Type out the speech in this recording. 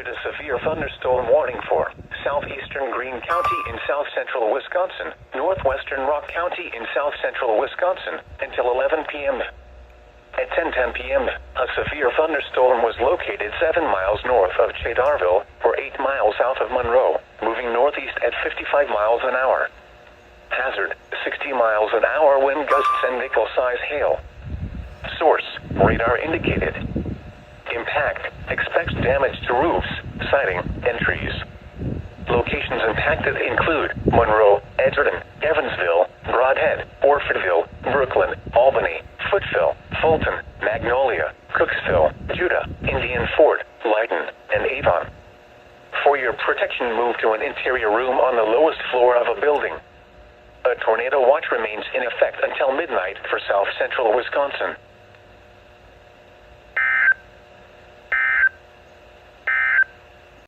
issued a severe thunderstorm warning for southeastern Greene County in south-central Wisconsin, northwestern Rock County in south-central Wisconsin, until 11 p.m. At 10:10 p.m., a severe thunderstorm was located 7 miles north of Janesville, or 8 miles south of Monroe, moving northeast at 55 miles an hour. Hazard, 60 miles an hour wind gusts and nickel-size hail. Source, radar indicated. Impact, expects damage to roofs, siding, and trees. Locations impacted include Monroe, Edgerton, Evansville, Brodhead, Orfordville, Brooklyn, Albany, Footville, Fulton, Magnolia, Cooksville, Judah, Indian Fort, Lyden, and Avon. For your protection, move to an interior room on the lowest floor of a building. A tornado watch remains in effect until midnight for south-central Wisconsin.